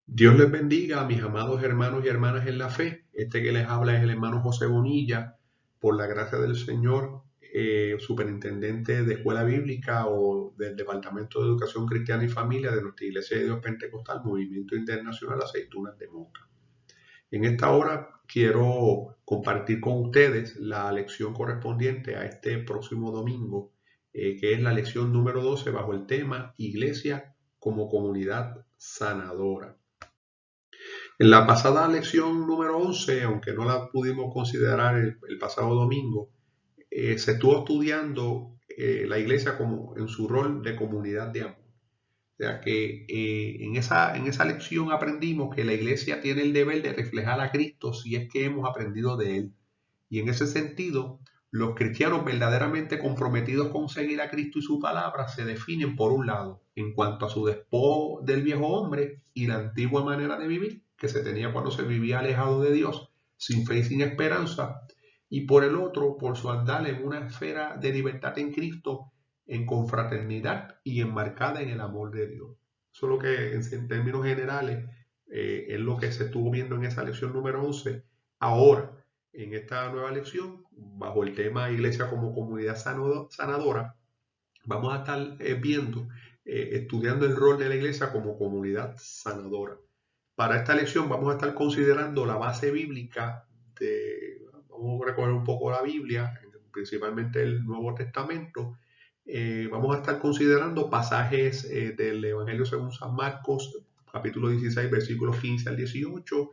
Dios les bendiga a mis amados hermanos y hermanas en la fe. Este que les habla es el hermano José Bonilla, por la gracia del Señor, superintendente de Escuela Bíblica o del Departamento de Educación Cristiana y Familia de nuestra Iglesia de Dios Pentecostal, Movimiento Internacional Aceitunas de Moca. En esta hora quiero compartir con ustedes la lección correspondiente a este próximo domingo, que es la lección número 12 bajo el tema Iglesia como comunidad sanadora. En la pasada lección número 11, aunque no la pudimos considerar el pasado domingo, se estuvo estudiando la iglesia como en su rol de comunidad de amor. O sea que en esa lección aprendimos que la iglesia tiene el deber de reflejar a Cristo si es que hemos aprendido de él. Y en ese sentido, los cristianos verdaderamente comprometidos con seguir a Cristo y su palabra se definen por un lado en cuanto a su despojo del viejo hombre y la antigua manera de vivir que se tenía cuando se vivía alejado de Dios, sin fe y sin esperanza, y por el otro, por su andar en una esfera de libertad en Cristo, en confraternidad y enmarcada en el amor de Dios. Eso es lo que en términos generales es lo que se estuvo viendo en esa lección número 11. Ahora, en esta nueva lección, bajo el tema Iglesia como comunidad sanadora, vamos a estar viendo, estudiando el rol de la Iglesia como comunidad sanadora. Para esta lección vamos a estar considerando la base bíblica vamos a recoger un poco la Biblia, principalmente el Nuevo Testamento. Vamos a estar considerando pasajes del Evangelio según San Marcos, capítulo 16, versículos 15 al 18,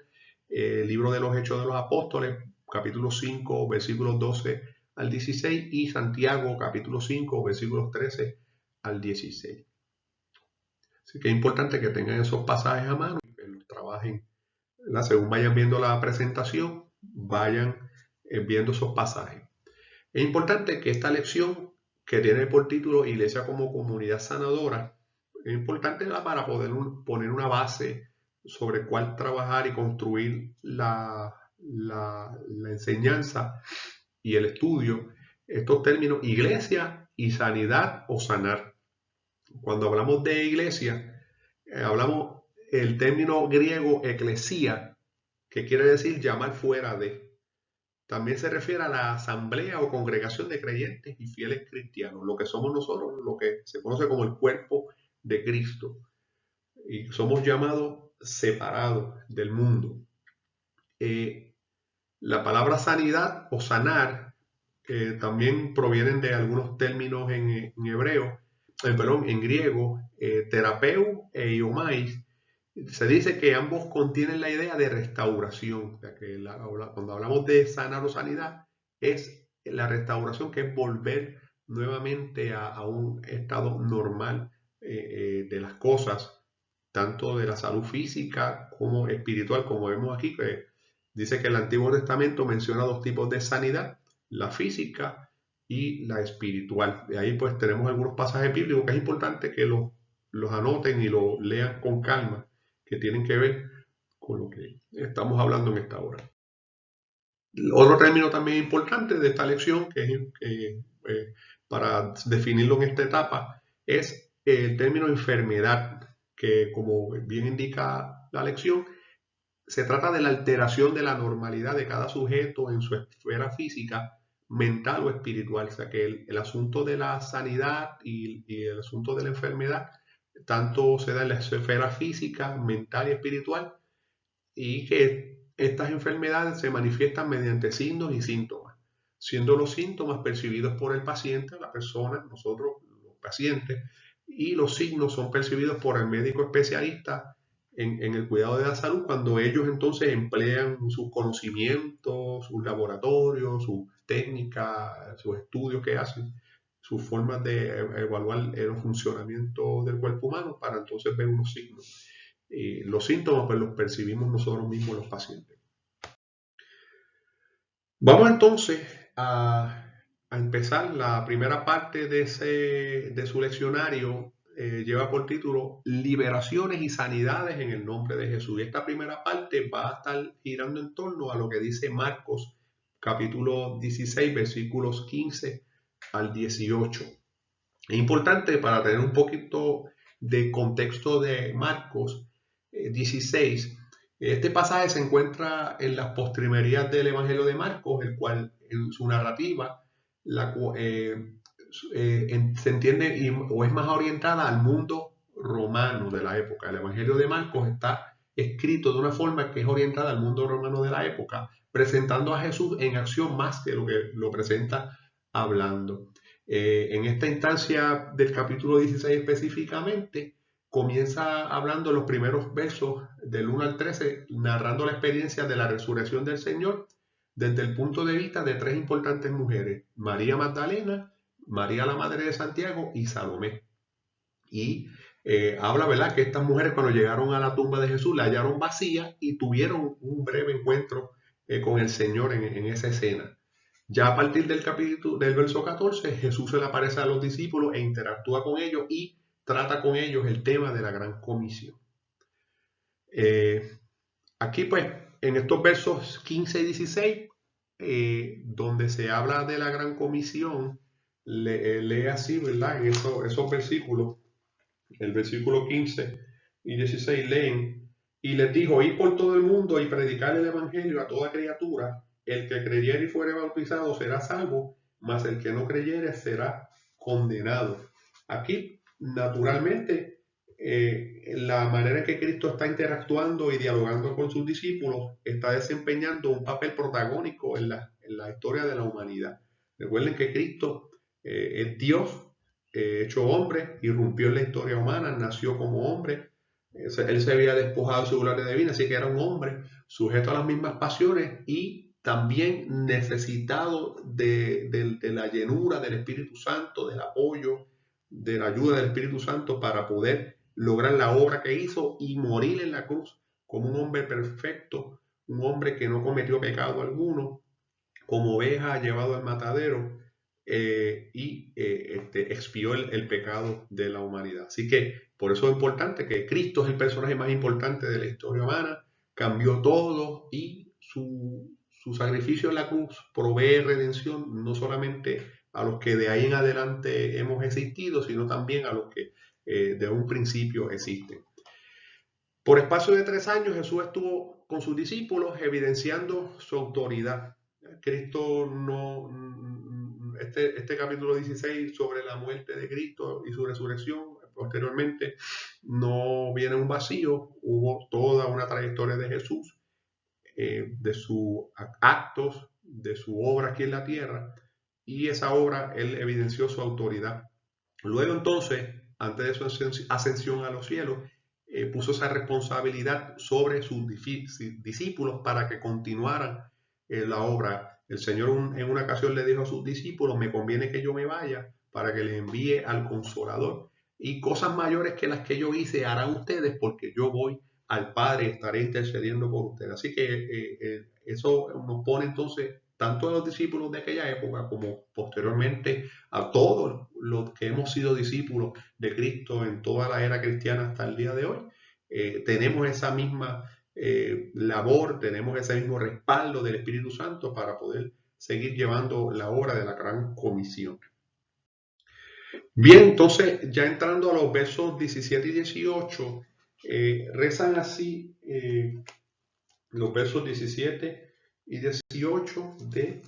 libro de los Hechos de los Apóstoles, capítulo 5, versículos 12 al 16, y Santiago, capítulo 5, versículos 13 al 16. Así que es importante que tengan esos pasajes a mano y que los trabajen, ¿verdad? Según vayan viendo la presentación, vayan viendo esos pasajes. Es importante que esta lección, que tiene por título Iglesia como comunidad sanadora, es importante, ¿verdad?, para poder poner una base sobre cuál trabajar y construir la enseñanza y el estudio. Estos términos, iglesia y sanidad o sanar. Cuando hablamos de iglesia, hablamos el término griego eclesía, que quiere decir llamar fuera de. También se refiere a la asamblea o congregación de creyentes y fieles cristianos, lo que somos nosotros, lo que se conoce como el cuerpo de Cristo. Y somos llamados separados del mundo. Eh, la palabra sanidad o sanar también provienen de algunos términos en hebreo, perdón, en griego, terapeu e iomais. Se dice que ambos contienen la idea de restauración, o sea que cuando hablamos de sanar o sanidad, es la restauración, que es volver nuevamente a un estado normal de las cosas, tanto de la salud física como espiritual, como vemos aquí, que dice que el Antiguo Testamento menciona dos tipos de sanidad, la física y la espiritual. De ahí pues tenemos algunos pasajes bíblicos que es importante que los anoten y los lean con calma, que tienen que ver con lo que estamos hablando en esta hora. Otro término también importante de esta lección, que es para definirlo en esta etapa, es el término enfermedad, que como bien indica la lección, se trata de la alteración de la normalidad de cada sujeto en su esfera física, mental o espiritual. O sea que el asunto de la sanidad y el asunto de la enfermedad, tanto se da en la esfera física, mental y espiritual, y que estas enfermedades se manifiestan mediante signos y síntomas, siendo los síntomas percibidos por el paciente, la persona, nosotros, los pacientes, y los signos son percibidos por el médico especialista en el cuidado de la salud, cuando ellos entonces emplean sus conocimientos, sus laboratorios, sus técnicas, sus estudios que hacen, sus formas de evaluar el funcionamiento del cuerpo humano para entonces ver unos signos. Los síntomas pues los percibimos nosotros mismos los pacientes. Vamos entonces a empezar la primera parte de su leccionario. Lleva por título Liberaciones y Sanidades en el nombre de Jesús. Y esta primera parte va a estar girando en torno a lo que dice Marcos capítulo 16 versículos 15 al 18. Es importante, para tener un poquito de contexto de Marcos, 16. Este pasaje se encuentra en las postrimerías del Evangelio de Marcos, el cual en su narrativa se entiende o es más orientada al mundo romano de la época. El Evangelio de Marcos está escrito de una forma que es orientada al mundo romano de la época, presentando a Jesús en acción más que lo que lo presenta hablando. En esta instancia del capítulo 16 específicamente, comienza hablando los primeros versos del 1 al 13, narrando la experiencia de la resurrección del Señor desde el punto de vista de tres importantes mujeres: María Magdalena, María la Madre de Santiago y Salomé. Y habla, ¿verdad?, que estas mujeres cuando llegaron a la tumba de Jesús la hallaron vacía y tuvieron un breve encuentro con el Señor en esa escena. Ya a partir del capítulo, del verso 14, Jesús se le aparece a los discípulos e interactúa con ellos y trata con ellos el tema de la gran comisión. Aquí pues, en estos versos 15 y 16, donde se habla de la gran comisión, lee así, ¿verdad? En esos versículos, el versículo 15 y 16 leen: y les dijo: id por todo el mundo y predicar el evangelio a toda criatura. El que creyere y fuere bautizado será salvo, mas el que no creyere será condenado. Aquí, naturalmente, la manera en que Cristo está interactuando y dialogando con sus discípulos está desempeñando un papel protagónico en la historia de la humanidad. Recuerden que Cristo es Dios hecho hombre, irrumpió en la historia humana, nació como hombre. Él se había despojado de su gloria divina, así que era un hombre sujeto a las mismas pasiones y también necesitado de la llenura del Espíritu Santo, del apoyo, de la ayuda del Espíritu Santo para poder lograr la obra que hizo y morir en la cruz como un hombre perfecto, un hombre que no cometió pecado alguno, como oveja llevado al matadero, expió el pecado de la humanidad. Así que por eso es importante que Cristo es el personaje más importante de la historia humana, cambió todo y su sacrificio en la cruz provee redención no solamente a los que de ahí en adelante hemos existido, sino también a los que de un principio existen. Por espacio de 3 años Jesús estuvo con sus discípulos evidenciando su autoridad. Cristo este capítulo 16 sobre la muerte de Cristo y su resurrección posteriormente no viene un vacío. Hubo toda una trayectoria de Jesús, de sus actos, de su obra aquí en la tierra, y esa obra él evidenció su autoridad. Luego entonces, antes de su ascensión a los cielos, puso esa responsabilidad sobre sus discípulos para que continuaran la obra. El Señor en una ocasión le dijo a sus discípulos: me conviene que yo me vaya para que le envíe al Consolador, y cosas mayores que las que yo hice harán ustedes, porque yo voy al Padre y estaré intercediendo por ustedes. Así que eso nos pone entonces tanto a los discípulos de aquella época como posteriormente a todos los que hemos sido discípulos de Cristo en toda la era cristiana hasta el día de hoy. Tenemos esa misma labor, tenemos ese mismo respaldo del Espíritu Santo para poder seguir llevando la obra de la gran comisión. Bien, entonces ya entrando a los versos 17 y 18, rezan así los versos 17 y 18 de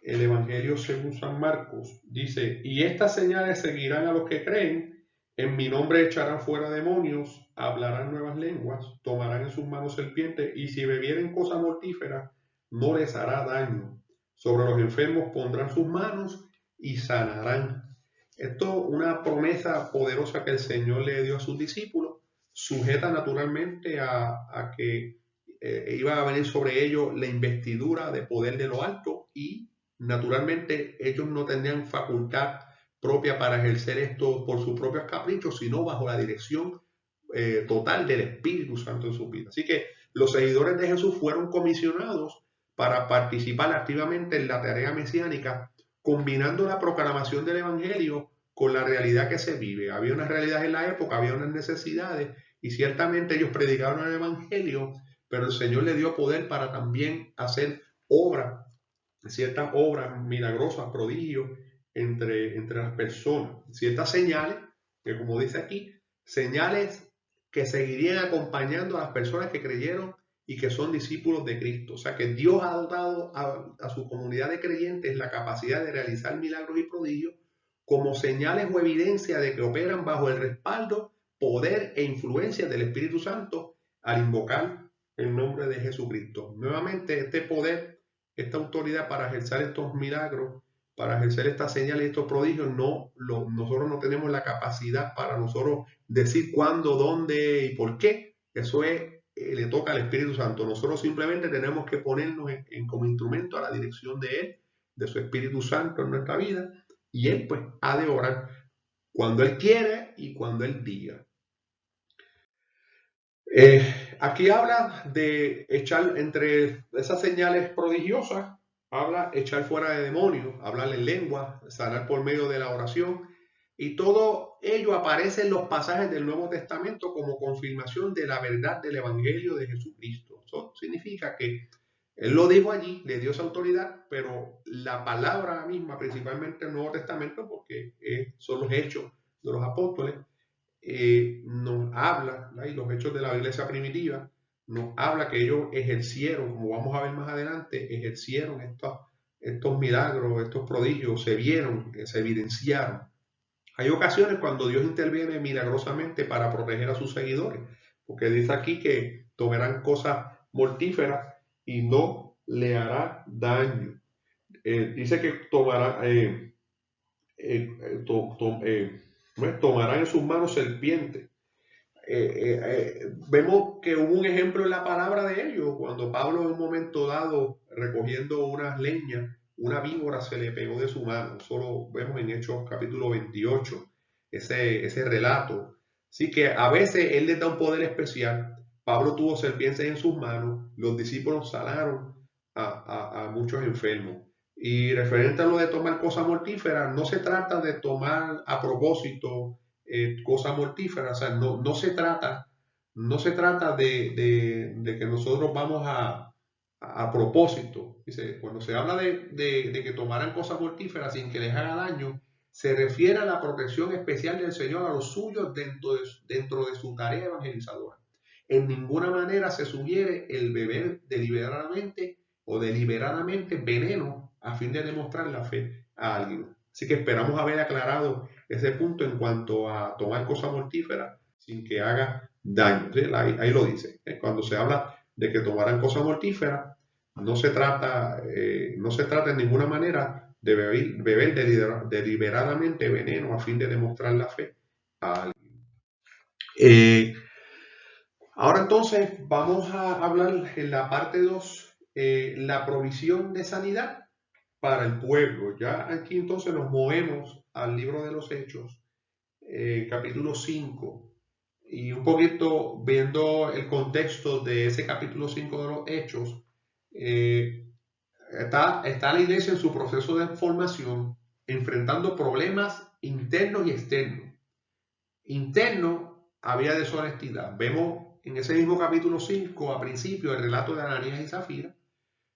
el Evangelio según San Marcos. Dice: y estas señales seguirán a los que creen, en mi nombre echarán fuera demonios, hablarán nuevas lenguas, tomarán en sus manos serpientes, y si bebieren cosa mortífera, no les hará daño. Sobre los enfermos pondrán sus manos y sanarán. Esto es una promesa poderosa que el Señor le dio a sus discípulos, sujeta naturalmente a que iba a venir sobre ellos la investidura de poder de lo alto, y naturalmente ellos no tendrían facultad propia para ejercer esto por sus propios caprichos, sino bajo la dirección total del Espíritu Santo en su vida. Así que los seguidores de Jesús fueron comisionados para participar activamente en la tarea mesiánica, combinando la proclamación del Evangelio con la realidad que se vive. Había unas realidades en la época, había unas necesidades, y ciertamente ellos predicaron el Evangelio, pero el Señor le dio poder para también hacer obras, ciertas obras milagrosas, prodigios entre las personas, ciertas señales, que como dice aquí, señales que seguirían acompañando a las personas que creyeron y que son discípulos de Cristo. O sea que Dios ha dotado a su comunidad de creyentes la capacidad de realizar milagros y prodigios como señales o evidencia de que operan bajo el respaldo, poder e influencia del Espíritu Santo al invocar el nombre de Jesucristo. Nuevamente, este poder, esta autoridad para ejercer estos milagros, para ejercer estas señales y estos prodigios, nosotros no tenemos la capacidad para nosotros decir cuándo, dónde y por qué. Eso le toca al Espíritu Santo. Nosotros simplemente tenemos que ponernos como instrumento a la dirección de Él, de su Espíritu Santo en nuestra vida, y Él pues ha de orar cuando Él quiere y cuando Él diga. Aquí habla de echar entre esas señales prodigiosas, habla echar fuera de demonios, hablar en lengua, sanar por medio de la oración, y todo ello aparece en los pasajes del Nuevo Testamento como confirmación de la verdad del Evangelio de Jesucristo. Eso significa que Él lo dijo allí, le dio esa autoridad, pero la palabra misma, principalmente el Nuevo Testamento, porque son los hechos de los apóstoles, nos habla, ¿no? Y los hechos de la iglesia primitiva nos habla que ellos ejercieron, como vamos a ver más adelante, ejercieron estos milagros, estos prodigios, se vieron, se evidenciaron. Hay ocasiones cuando Dios interviene milagrosamente para proteger a sus seguidores, porque dice aquí que tomarán cosas mortíferas y no le hará daño. Dice que tomarán en sus manos serpientes. Vemos que hubo un ejemplo en la palabra de ellos, cuando Pablo en un momento dado, recogiendo unas leñas, una víbora se le pegó de su mano. Solo vemos en Hechos capítulo 28 ese relato. Así que a veces Él les da un poder especial. Pablo tuvo serpientes en sus manos, los discípulos sanaron a muchos enfermos. Y referente a lo de tomar cosas mortíferas, no se trata de tomar a propósito cosas mortíferas. O sea, no se trata de que nosotros vamos a propósito. Dice, cuando se habla de que tomaran cosas mortíferas sin que les haga daño, se refiere a la protección especial del Señor a los suyos dentro de su tarea evangelizadora. En ninguna manera se sugiere el beber deliberadamente veneno a fin de demostrar la fe a alguien. Así que esperamos haber aclarado ese punto en cuanto a tomar cosas mortíferas sin que haga daño. ¿Sí? Ahí lo dice. Cuando se habla de que tomarán cosas mortíferas, no se trata en ninguna manera de beber deliberadamente veneno a fin de demostrar la fe a alguien. Ahora entonces vamos a hablar en la parte 2, la provisión de sanidad para el pueblo. Ya aquí entonces nos movemos al libro de los Hechos, capítulo 5, y un poquito viendo el contexto de ese capítulo 5 de los Hechos. Está la iglesia en su proceso de formación, enfrentando problemas internos y externos. Interno, había deshonestidad. Vemos en ese mismo capítulo 5, a principio, el relato de Ananías y Zafira,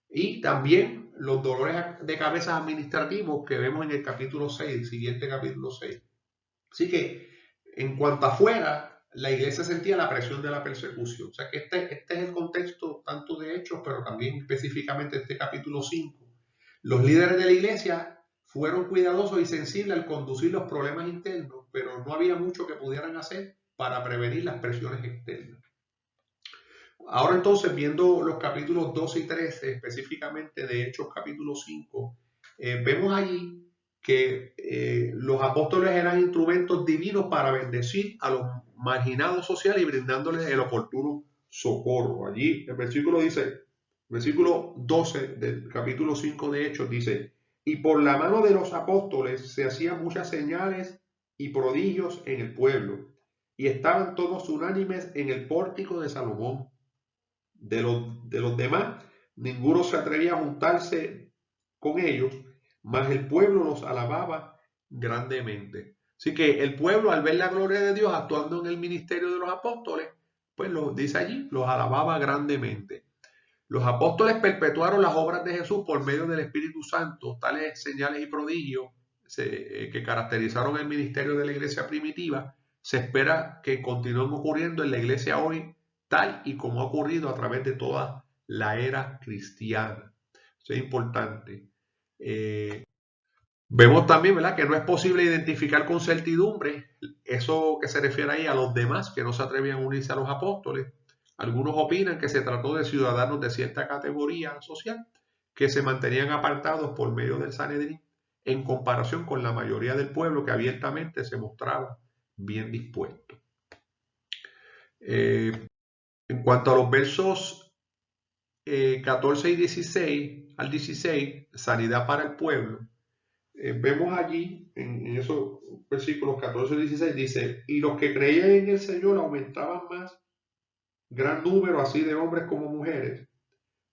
y también los dolores de cabeza administrativos que vemos en el capítulo 6, el siguiente capítulo 6. Así que, en cuanto afuera, la iglesia sentía la presión de la persecución. O sea que este es el contexto tanto de Hechos, pero también específicamente este capítulo 5. Los líderes de la iglesia fueron cuidadosos y sensibles al conducir los problemas internos, pero no había mucho que pudieran hacer para prevenir las presiones externas. Ahora entonces, viendo los capítulos 12 y 13, específicamente de Hechos capítulo 5, vemos allí que los apóstoles eran instrumentos divinos para bendecir a los marginados sociales y brindándoles el oportuno socorro. Allí el versículo 12 del capítulo 5 de Hechos dice, y por la mano de los apóstoles se hacían muchas señales y prodigios en el pueblo, y estaban todos unánimes en el pórtico de Salomón. De los demás, ninguno se atrevía a juntarse con ellos, mas el pueblo los alababa grandemente. Así que el pueblo, al ver la gloria de Dios actuando en el ministerio de los apóstoles, pues lo dice allí, los alababa grandemente. Los apóstoles perpetuaron las obras de Jesús por medio del Espíritu Santo, tales señales y prodigios que caracterizaron el ministerio de la iglesia primitiva, se espera que continúen ocurriendo en la iglesia hoy, tal y como ha ocurrido a través de toda la era cristiana. Eso es importante. Vemos también, ¿verdad?, que no es posible identificar con certidumbre eso que se refiere ahí a los demás que no se atrevían a unirse a los apóstoles. Algunos opinan que se trató de ciudadanos de cierta categoría social que se mantenían apartados por medio del Sanedrín en comparación con la mayoría del pueblo que abiertamente se mostraba bien dispuesto. En cuanto a los versos 14 y 16 al 16, sanidad para el pueblo, vemos allí en esos versículos 14 y 16, dice, y los que creían en el Señor aumentaban más, gran número así de hombres como mujeres,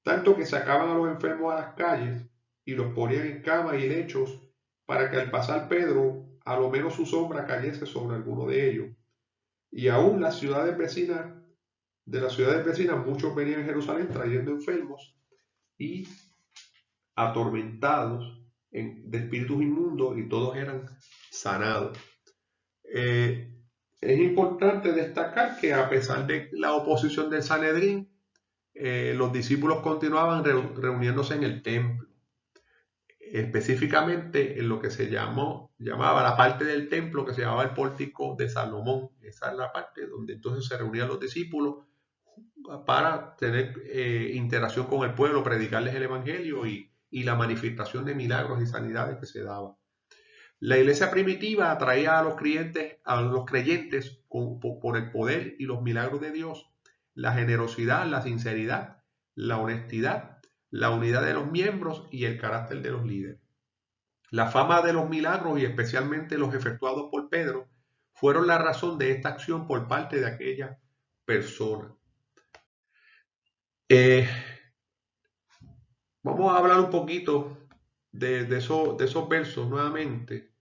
tanto que sacaban a los enfermos a las calles y los ponían en camas y lechos para que al pasar Pedro, a lo menos su sombra cayese sobre alguno de ellos. Y aún las ciudades vecinas, de las ciudades vecinas, muchos venían a Jerusalén trayendo enfermos y atormentados de espíritus inmundos, y todos eran sanados. Es importante destacar que a pesar de la oposición del Sanedrín, los discípulos continuaban reuniéndose en el templo, específicamente en lo que se llamaba la parte del templo que se llamaba el pórtico de Salomón. Esa es la parte donde entonces se reunían los discípulos para tener interacción con el pueblo, predicarles el evangelio y la manifestación de milagros y sanidades que se daban. La iglesia primitiva atraía a los creyentes por el poder y los milagros de Dios, la generosidad, la sinceridad, la honestidad, la unidad de los miembros y el carácter de los líderes. La fama de los milagros y especialmente los efectuados por Pedro fueron la razón de esta acción por parte de aquella persona. Vamos a hablar un poquito de esos versos nuevamente.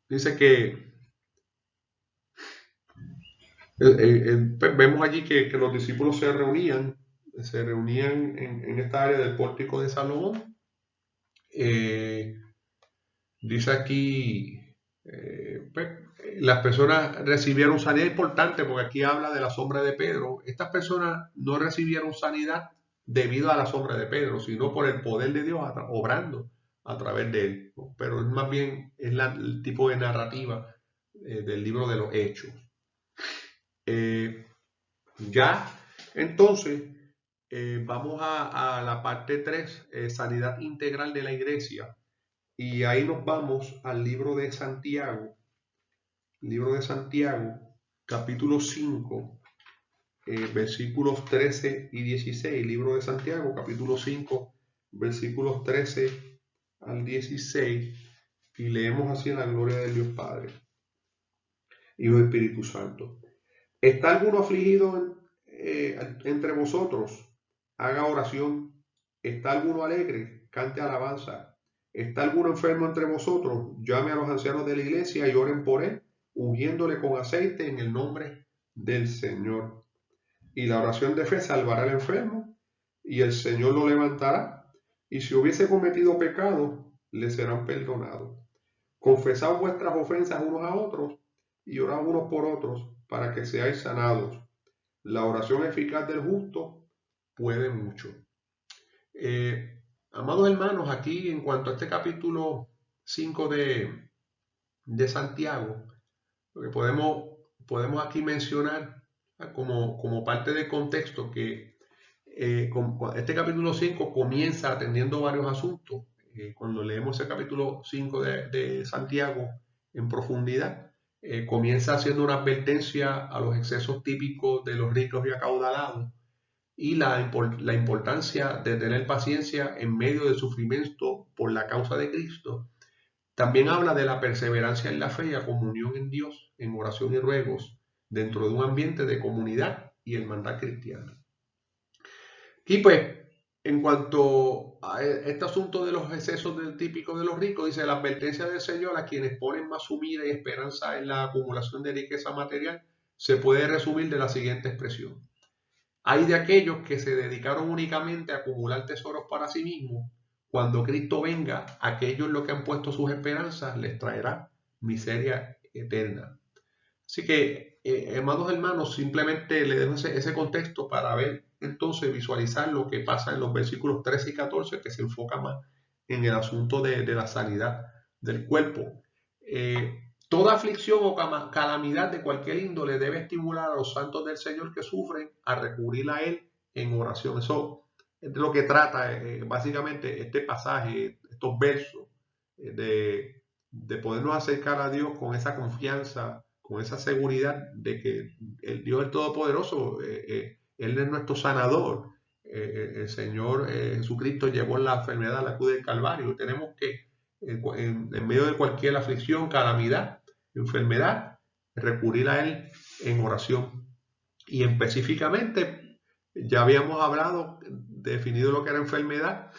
Dice que vemos allí que los discípulos se reunían en esta área del pórtico de Salomón. Dice aquí, las personas recibieron sanidad, importante porque aquí habla de la sombra de Pedro. Estas personas no recibieron sanidad debido a la sombra de Pedro, sino por el poder de Dios obrando a través de él, ¿no? Pero es más bien el tipo de narrativa del libro de los Hechos. Ya entonces vamos a la parte 3, sanidad integral de la iglesia, y ahí nos vamos al libro de Santiago, capítulo 5, versículos 13 y 16, libro de Santiago, capítulo 5, versículos 13 al 16, y leemos así en la gloria del Dios Padre, Hijo y Espíritu Santo. ¿Está alguno afligido entre vosotros? Haga oración. ¿Está alguno alegre? Cante alabanza. ¿Está alguno enfermo entre vosotros? Llame a los ancianos de la iglesia y oren por él, ungiéndole con aceite en el nombre del Señor. Y la oración de fe salvará al enfermo, y el Señor lo levantará. Y si hubiese cometido pecado, le serán perdonados. Confesad vuestras ofensas unos a otros y orad unos por otros para que seáis sanados. La oración eficaz del justo puede mucho. Amados hermanos, aquí en cuanto a este capítulo 5 de Santiago, lo que podemos aquí mencionar como parte del contexto que este capítulo 5 comienza atendiendo varios asuntos. Cuando leemos el capítulo 5 de Santiago en profundidad, comienza haciendo una advertencia a los excesos típicos de los ricos y acaudalados y la importancia de tener paciencia en medio del sufrimiento por la causa de Cristo. También habla de la perseverancia en la fe y la comunión en Dios, en oración y ruegos, dentro de un ambiente de comunidad y hermandad cristiana. Y pues, en cuanto a este asunto de los excesos típicos de los ricos, dice la advertencia del Señor a quienes ponen más su mira y esperanza en la acumulación de riqueza material, se puede resumir de la siguiente expresión. Hay de aquellos que se dedicaron únicamente a acumular tesoros para sí mismos, cuando Cristo venga, aquellos en los que han puesto sus esperanzas les traerá miseria eterna. Así que, amados hermanos, simplemente le dejo ese contexto para ver, entonces, visualizar lo que pasa en los versículos 13 y 14, que se enfoca más en el asunto de la sanidad del cuerpo. Toda aflicción o calamidad de cualquier índole debe estimular a los santos del Señor que sufren a recurrir a Él en oración. Eso es de lo que trata básicamente este pasaje, estos versos, de podernos acercar a Dios con esa confianza, con esa seguridad de que el Dios es Todopoderoso, Él es nuestro sanador. El Señor Jesucristo llevó la enfermedad a la cruz del Calvario. Tenemos que, en medio de cualquier aflicción, calamidad, enfermedad, recurrir a Él en oración. Y específicamente, ya habíamos hablado, definido lo que era enfermedad,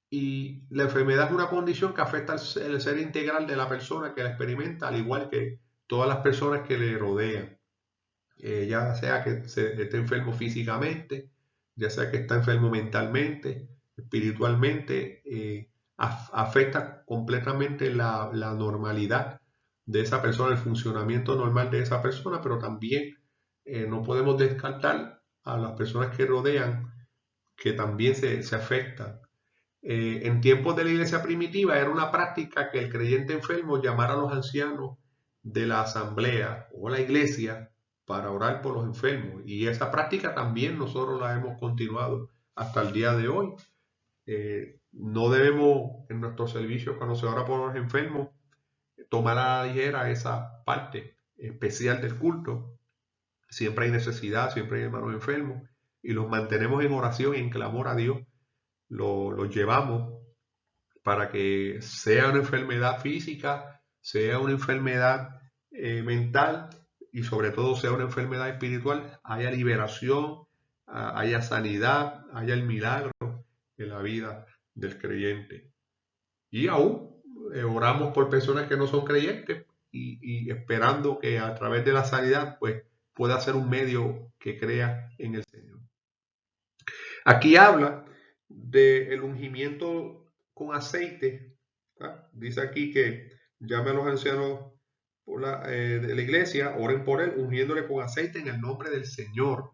y la enfermedad es una condición que afecta el ser integral de la persona que la experimenta, al igual que todas las personas que le rodean. Ya sea que esté enfermo físicamente, ya sea que está enfermo mentalmente, espiritualmente, afecta completamente la normalidad de esa persona, el funcionamiento normal de esa persona, pero también no podemos descartar a las personas que rodean que también se afectan. En tiempos de la iglesia primitiva era una práctica que el creyente enfermo llamara a los ancianos de la asamblea o la iglesia para orar por los enfermos. Y esa práctica también nosotros la hemos continuado hasta el día de hoy. No debemos en nuestros servicios, cuando se ora por los enfermos, tomar a la ligera esa parte especial del culto. Siempre hay necesidad, siempre hay hermanos enfermos y los mantenemos en oración y en clamor a Dios. Los llevamos para que sea una enfermedad física, sea una enfermedad mental y sobre todo sea una enfermedad espiritual, haya liberación, haya sanidad, haya el milagro en la vida del creyente. Y aún oramos por personas que no son creyentes y esperando que a través de la sanidad pues pueda ser un medio que crea en el Señor. Aquí habla del ungimiento con aceite. Dice aquí que llame a los ancianos de la iglesia, oren por él, ungiéndole con aceite en el nombre del Señor.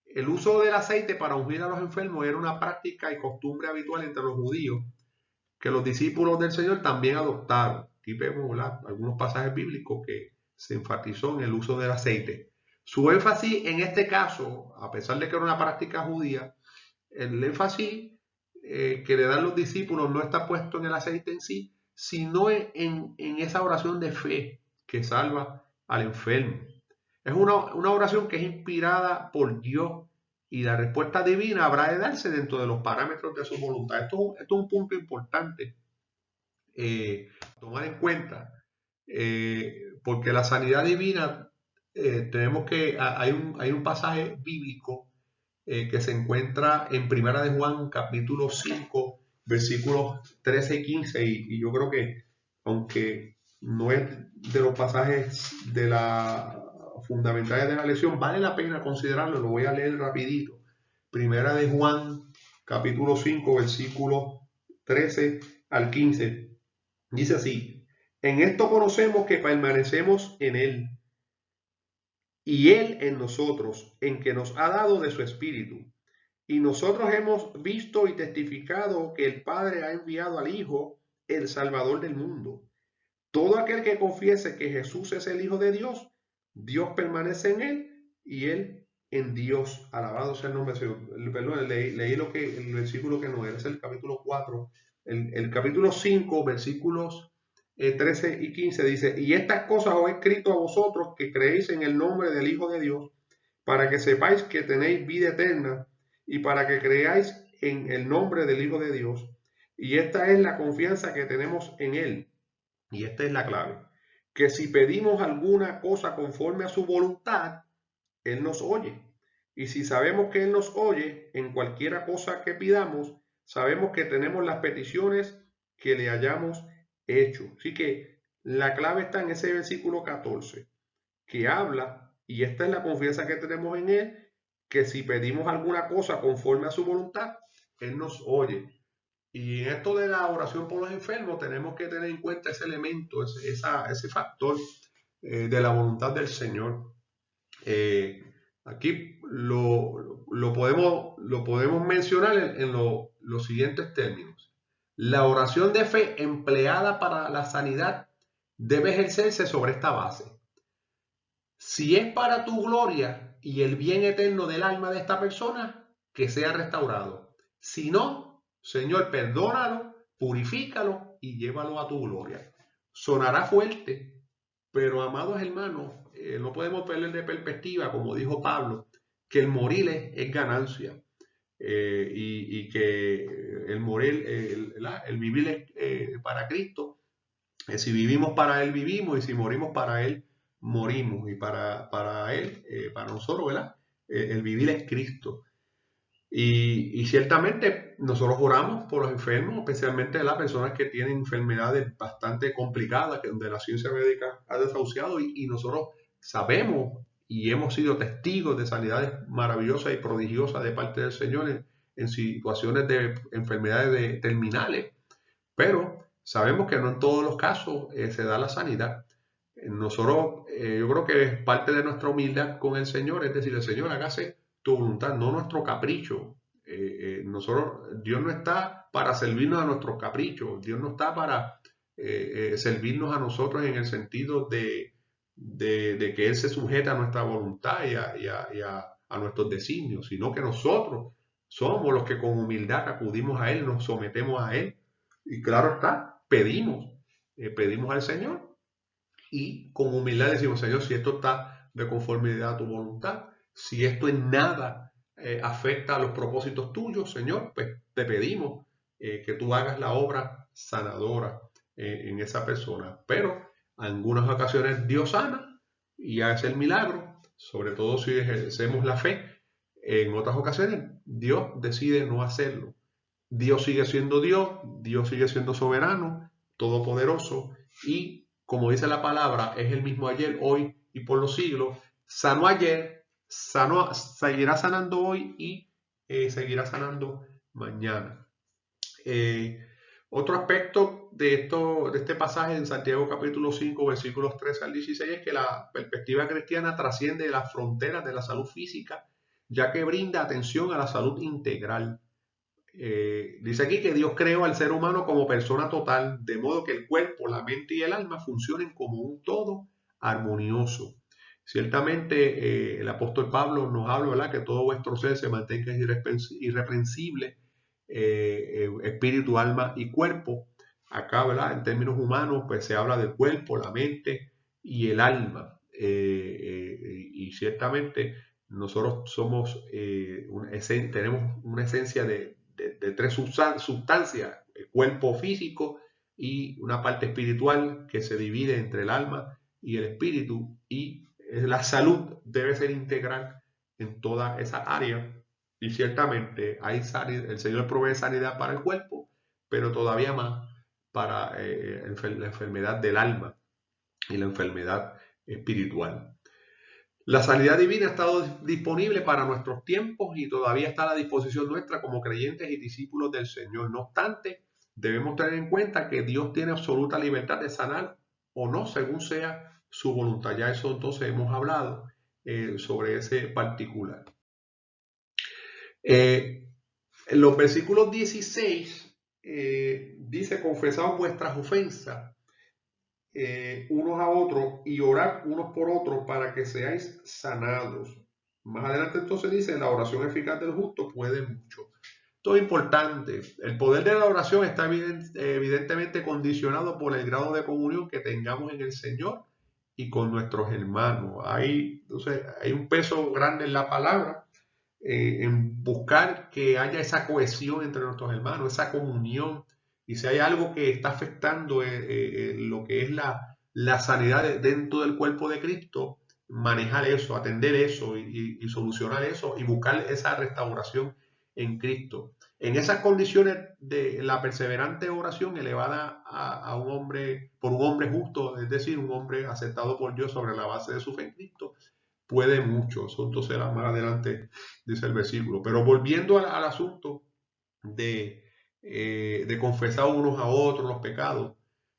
El uso del aceite para ungir a los enfermos era una práctica y costumbre habitual entre los judíos que los discípulos del Señor también adoptaron. Aquí vemos algunos pasajes bíblicos que se enfatizó en el uso del aceite. Su énfasis en este caso, a pesar de que era una práctica judía, el énfasis que le dan los discípulos no está puesto en el aceite en sí, sino en esa oración de fe que salva al enfermo. Es una oración que es inspirada por Dios y la respuesta divina habrá de darse dentro de los parámetros de su voluntad. Esto es un punto importante tomar en cuenta, porque la sanidad divina, tenemos que, hay un pasaje bíblico que se encuentra en Primera de Juan, capítulo 5, versículos 13 y 15, y yo creo que, aunque no es de los pasajes de la fundamentales de la lección, vale la pena considerarlo, lo voy a leer rapidito. Primera de Juan, capítulo 5, versículos 13 al 15, dice así: en esto conocemos que permanecemos en él, y él en nosotros, en que nos ha dado de su espíritu. Y nosotros hemos visto y testificado que el Padre ha enviado al Hijo, el Salvador del mundo. Todo aquel que confiese que Jesús es el Hijo de Dios, Dios permanece en él y él en Dios. Alabado sea el nombre del Señor. Perdón, leí el versículo que no era, es el capítulo 4. El capítulo 5, versículos 13 y 15 dice: y estas cosas os he escrito a vosotros que creéis en el nombre del Hijo de Dios, para que sepáis que tenéis vida eterna y para que creáis en el nombre del Hijo de Dios. Y esta es la confianza que tenemos en él. Y esta es la clave: que si pedimos alguna cosa conforme a su voluntad, él nos oye. Y si sabemos que él nos oye en cualquiera cosa que pidamos, sabemos que tenemos las peticiones que le hayamos hecho. Así que la clave está en ese versículo 14, que habla, y esta es la confianza que tenemos en él, que si pedimos alguna cosa conforme a su voluntad, él nos oye. Y en esto de la oración por los enfermos tenemos que tener en cuenta ese elemento, ese factor de la voluntad del Señor. Eh, Aquí lo podemos mencionar en los siguientes términos. La oración de fe empleada para la sanidad debe ejercerse sobre esta base. Si es para tu gloria y el bien eterno del alma de esta persona, que sea restaurado. Si no, Señor, perdónalo, purifícalo y llévalo a tu gloria. Sonará fuerte, pero amados hermanos, no podemos perder de perspectiva, como dijo Pablo, que el morir es ganancia. Y que el morir, el vivir es para Cristo. Si vivimos para Él, vivimos, y si morimos para Él, morimos. Y para Él, para nosotros, ¿verdad? El vivir es Cristo. Y ciertamente nosotros oramos por los enfermos, especialmente las personas que tienen enfermedades bastante complicadas, que donde la ciencia médica ha desahuciado, y nosotros sabemos y hemos sido testigos de sanidades maravillosas y prodigiosas de parte del Señor en situaciones de enfermedades terminales, pero sabemos que no en todos los casos se da la sanidad. Nosotros, yo creo que es parte de nuestra humildad con el Señor, es decir, el Señor, hágase tu voluntad, no nuestro capricho. Dios no está para servirnos a nuestros caprichos, Dios no está para servirnos a nosotros en el sentido de que Él se sujeta a nuestra voluntad a nuestros designios, sino que nosotros somos los que con humildad acudimos a Él, nos sometemos a Él y claro está, pedimos al Señor y con humildad decimos, Señor, si esto está de conformidad a tu voluntad, si esto en nada afecta a los propósitos tuyos, Señor, pues te pedimos que tú hagas la obra sanadora en esa persona. Pero en algunas ocasiones Dios sana y hace el milagro, sobre todo si ejercemos la fe. En otras ocasiones Dios decide no hacerlo. Dios sigue siendo Dios, Dios sigue siendo soberano, todopoderoso y como dice la palabra, es el mismo ayer, hoy y por los siglos. Sanó ayer, seguirá sanando hoy y seguirá sanando mañana. Eh, Otro aspecto de este pasaje en Santiago capítulo 5, versículos 13 al 16 es que la perspectiva cristiana trasciende las fronteras de la salud física, ya que brinda atención a la salud integral. Dice aquí que Dios creó al ser humano como persona total, de modo que el cuerpo, la mente y el alma funcionen como un todo armonioso. Ciertamente el apóstol Pablo nos habla, ¿verdad?, que todo vuestro ser se mantenga irreprensible, espíritu, alma y cuerpo. Acá, ¿verdad?, en términos humanos, pues se habla del cuerpo, la mente y el alma. Y ciertamente nosotros somos, tenemos una esencia de tres sustancias, el cuerpo físico y una parte espiritual que se divide entre el alma y el espíritu, y la salud debe ser integral en toda esa área. Y ciertamente el Señor provee sanidad para el cuerpo, pero todavía más para la enfermedad del alma y la enfermedad espiritual. La sanidad divina ha estado disponible para nuestros tiempos y todavía está a la disposición nuestra como creyentes y discípulos del Señor. No obstante, debemos tener en cuenta que Dios tiene absoluta libertad de sanar o no, según sea su voluntad. Ya eso entonces hemos hablado sobre ese particular. En los versículos 16 dice, confesaos vuestras ofensas unos a otros y orar unos por otros para que seáis sanados. Más adelante entonces dice, la oración eficaz del justo puede mucho. Esto es importante. El poder de la oración está evidentemente condicionado por el grado de comunión que tengamos en el Señor y con nuestros hermanos. Entonces, hay un peso grande en la palabra, en buscar que haya esa cohesión entre nuestros hermanos, esa comunión, y si hay algo que está afectando lo que es la sanidad dentro del cuerpo de Cristo, manejar eso, atender eso y solucionar eso y buscar esa restauración en Cristo. En esas condiciones de la perseverante oración elevada a un hombre, por un hombre justo, es decir, un hombre aceptado por Dios sobre la base de su fe en Cristo, puede mucho. Eso entonces más adelante dice el versículo. Pero volviendo al asunto de de confesar unos a otros los pecados.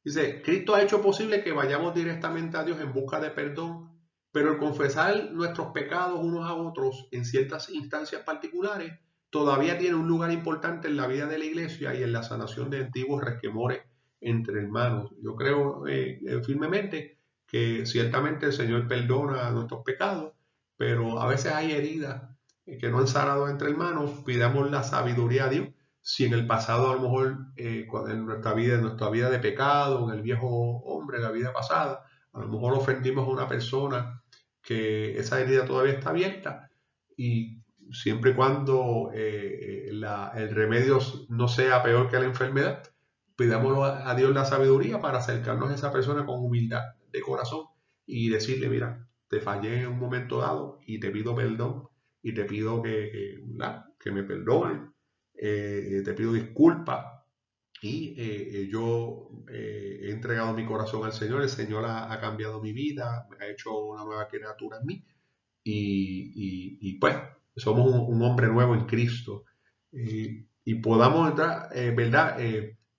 Dice, Cristo ha hecho posible que vayamos directamente a Dios en busca de perdón, pero el confesar nuestros pecados unos a otros en ciertas instancias particulares todavía tiene un lugar importante en la vida de la iglesia y en la sanación de antiguos resquemores entre hermanos. Yo creo firmemente que ciertamente el Señor perdona nuestros pecados, pero a veces hay heridas que no han sanado entre hermanos. Pidamos la sabiduría a Dios. Si en el pasado, a lo mejor, en nuestra vida de pecado, en el viejo hombre, la vida pasada, a lo mejor ofendimos a una persona, que esa herida todavía está abierta, y siempre y cuando el remedio no sea peor que la enfermedad, pidámoslo a Dios la sabiduría para acercarnos a esa persona con humildad de corazón y decirle, mira, te fallé en un momento dado y te pido perdón y te pido que me perdonen, te pido disculpas, y yo he entregado mi corazón al Señor. El Señor ha cambiado mi vida, ha hecho una nueva criatura en mí, y pues somos un hombre nuevo en Cristo, y podamos, ¿verdad?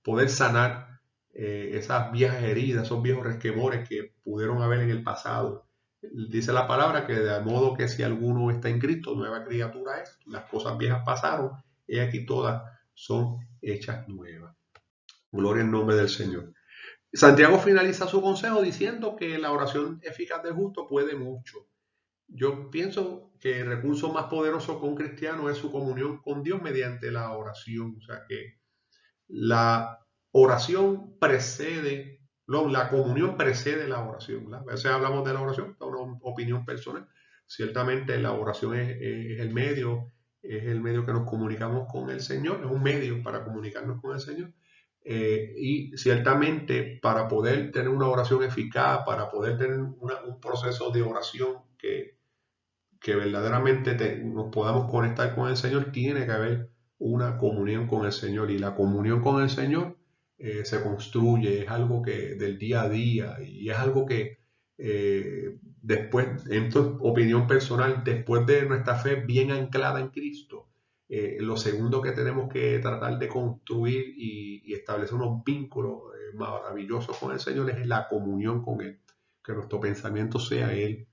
Poder sanar esas viejas heridas, esos viejos resquemores que pudieron haber en el pasado. Dice la palabra que de modo que si alguno está en Cristo, nueva criatura es, las cosas viejas pasaron, y aquí todas son hechas nuevas. Gloria al nombre del Señor. Santiago finaliza su consejo diciendo que la oración eficaz del justo puede mucho. Yo pienso que el recurso más poderoso con un cristiano es su comunión con Dios mediante la oración. O sea que la oración precede, no, la comunión precede la oración, ¿verdad? A veces hablamos de la oración, es una opinión personal. Ciertamente la oración es el medio que nos comunicamos con el Señor, es un medio para comunicarnos con el Señor. Y ciertamente para poder tener una oración eficaz, para poder tener un proceso de oración que verdaderamente nos podamos conectar con el Señor, tiene que haber una comunión con el Señor. Y la comunión con el Señor se construye, es algo que del día a día, y es algo que después, en tu opinión personal, después de nuestra fe bien anclada en Cristo, lo segundo que tenemos que tratar de construir y establecer unos vínculos maravillosos con el Señor es la comunión con Él, que nuestro pensamiento sea Él,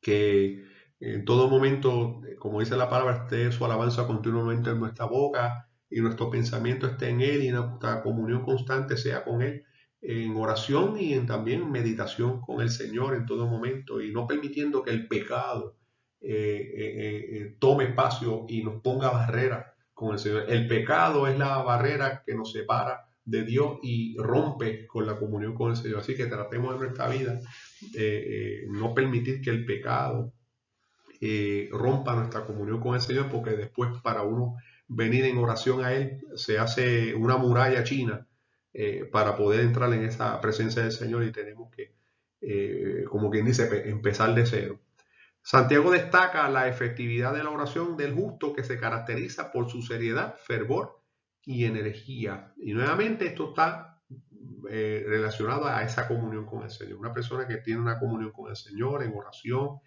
que en todo momento, como dice la palabra, esté su alabanza continuamente en nuestra boca y nuestro pensamiento esté en Él, y nuestra comunión constante sea con Él, en oración y también en meditación con el Señor en todo momento, y no permitiendo que el pecado tome espacio y nos ponga barreras con el Señor. El pecado es la barrera que nos separa de Dios y rompe con la comunión con el Señor. Así que tratemos en nuestra vida no permitir que el pecado rompa nuestra comunión con el Señor, porque después, para uno venir en oración a Él, se hace una muralla china para poder entrar en esa presencia del Señor, y tenemos que, como quien dice, empezar de cero. Santiago destaca la efectividad de la oración del justo, que se caracteriza por su seriedad, fervor y energía. Y nuevamente esto está relacionado a esa comunión con el Señor. Una persona que tiene una comunión con el Señor en oración,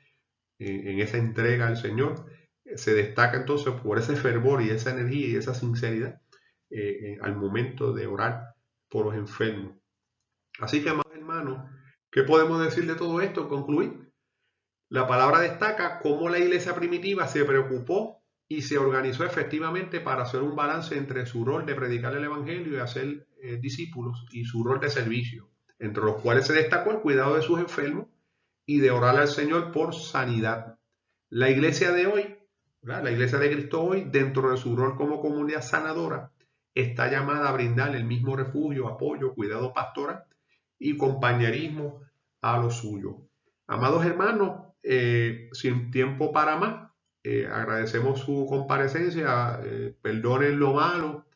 en esa entrega al Señor, se destaca entonces por ese fervor y esa energía y esa sinceridad al momento de orar por los enfermos. Así que, amados hermanos, ¿qué podemos decir de todo esto? Concluir. La palabra destaca cómo la iglesia primitiva se preocupó y se organizó efectivamente para hacer un balance entre su rol de predicar el evangelio y hacer discípulos, y su rol de servicio, entre los cuales se destacó el cuidado de sus enfermos y de orar al Señor por sanidad. La iglesia de hoy, ¿verdad? La iglesia de Cristo hoy, dentro de su rol como comunidad sanadora, está llamada a brindar el mismo refugio, apoyo, cuidado pastoral y compañerismo a los suyos. Amados hermanos, sin tiempo para más, agradecemos su comparecencia, perdonen lo malo.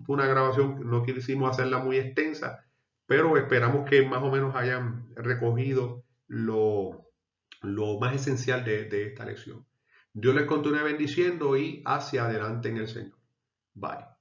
Fue una grabación, no quisimos hacerla muy extensa, pero esperamos que más o menos hayan recogido lo más esencial de esta lección. Dios les continúe bendiciendo y hacia adelante en el Señor. Bye.